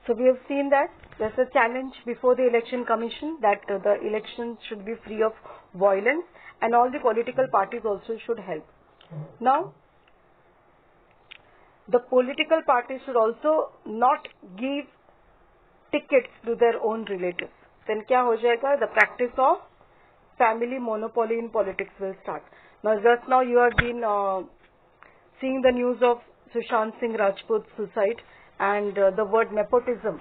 So we have seen that there's a challenge before the election commission that the election should be free of violence and all the political parties also should help. Now, the political parties should also not give tickets to their own relatives. Then क्या हो जाएगा? The practice of family monopoly in politics will start. Now, just now you have been seeing the news of Sushant Singh Rajput's suicide and the word nepotism.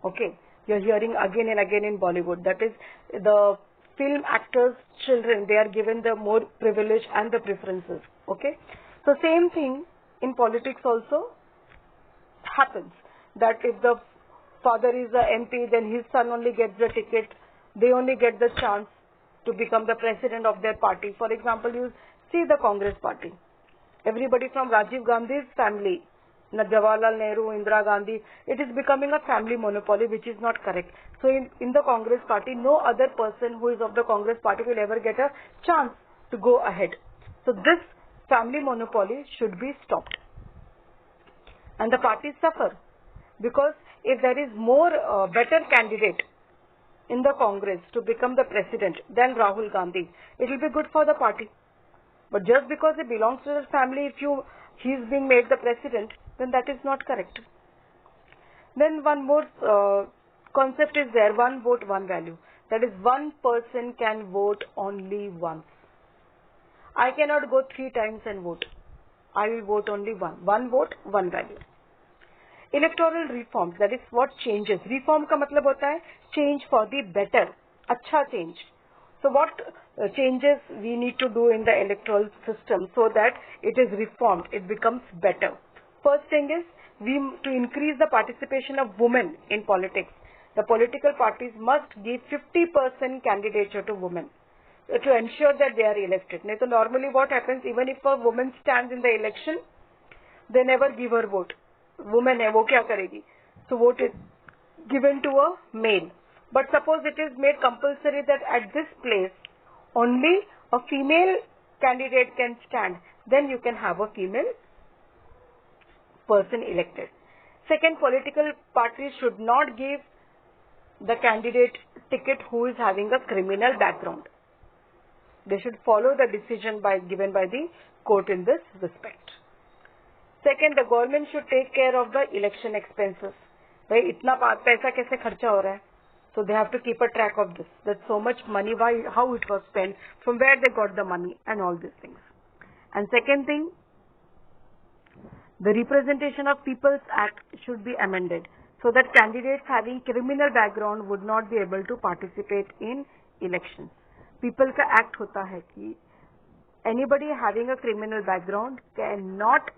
Okay, you're hearing again and again in Bollywood. That is, the film actors' children, they are given the more privilege and the preferences. Okay, so same thing in politics also happens. That if the father is a MP, then his son only gets the ticket. They only get the chance to become the president of their party. For example, you see the Congress party. Everybody from Rajiv Gandhi's family, Jawaharlal Nehru, Indira Gandhi, it is becoming a family monopoly, which is not correct. So in the Congress party, no other person who is of the Congress party will ever get a chance to go ahead. So this family monopoly should be stopped. And the parties suffer because if there is more better candidate in the Congress to become the president than Rahul Gandhi, it will be good for the party. But just because he belongs to the family, if he is being made the president, then that is not correct. Then one more concept is there, one vote, one value. That is, one person can vote only once. I cannot go 3 times and vote. I will vote only one. One vote, one value. Electoral reforms, that is what changes. Reform का मतलब होता है change for the better, अच्छा change. So what changes we need to do in the electoral system so that it is reformed, it becomes better. First thing is to increase the participation of women in politics. The political parties must give 50% candidature to women to ensure that they are elected. So normally what happens, even if a woman stands in the election, they never give her vote. Woman hai, wo kya karegi? So vote is given to a male. But suppose it is made compulsory that at this place only a female candidate can stand, then you can have a female person elected. Second, political parties should not give the candidate ticket who is having a criminal background. They should follow the decision given by the court in this respect. Second, the government should take care of the election expenses. भाई इतना पैसा कैसे खर्चा हो रहा है? So they have to keep a track of this. That so much money, why, how it was spent, from where they got the money, and all these things. And second thing, the Representation of People's Act should be amended so that candidates having criminal background would not be able to participate in elections. People का act होता है कि anybody having a criminal background cannot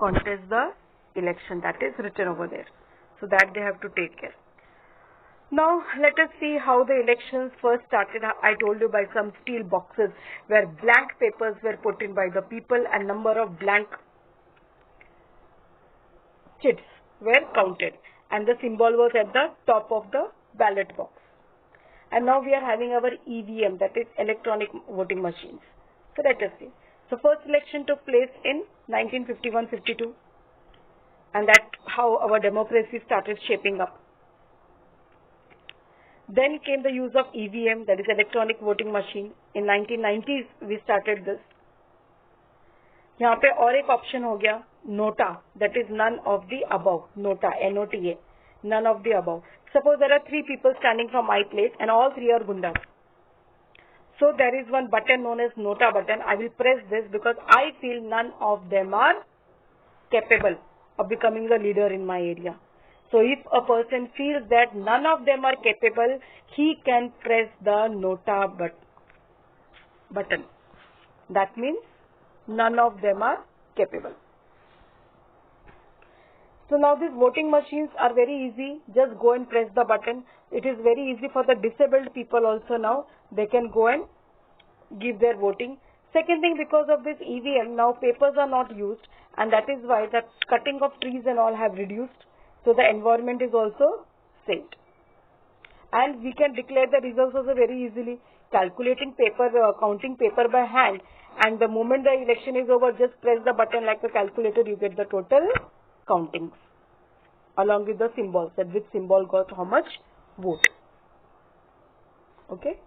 contest the election. That is written over there. So that they have to take care. Now let us see how the elections first started. I told you by some steel boxes where blank papers were put in by the people and number of blank chits were counted and the symbol was at the top of the ballot box. And now we are having our EVM, that is electronic voting machines. So let us see. So first election took place in 1951-52 and that's how our democracy started shaping up. Then came the use of EVM, that is electronic voting machine. In 1990s we started this. यहाँ पे और एक option हो गया NOTA, that is none of the above. NOTA, N-O-T-A, none of the above. Suppose there are 3 people standing from my place and all 3 are gundas. So there is one button known as nota button. I will press this because I feel none of them are capable of becoming the leader in my area. So if a person feels that none of them are capable, he can press the nota button. That means none of them are capable. So now these voting machines are very easy. Just go and press the button. It is very easy for the disabled people also now. They can go and give their voting. Second thing, because of this EVM, now papers are not used and that is why the cutting of trees and all have reduced. So the environment is also saved. And we can declare the results also very easily. Calculating paper, counting paper by hand, and the moment the election is over, just press the button like a calculator, you get the total countings. along with the symbols, that which symbol got how much vote. Okay.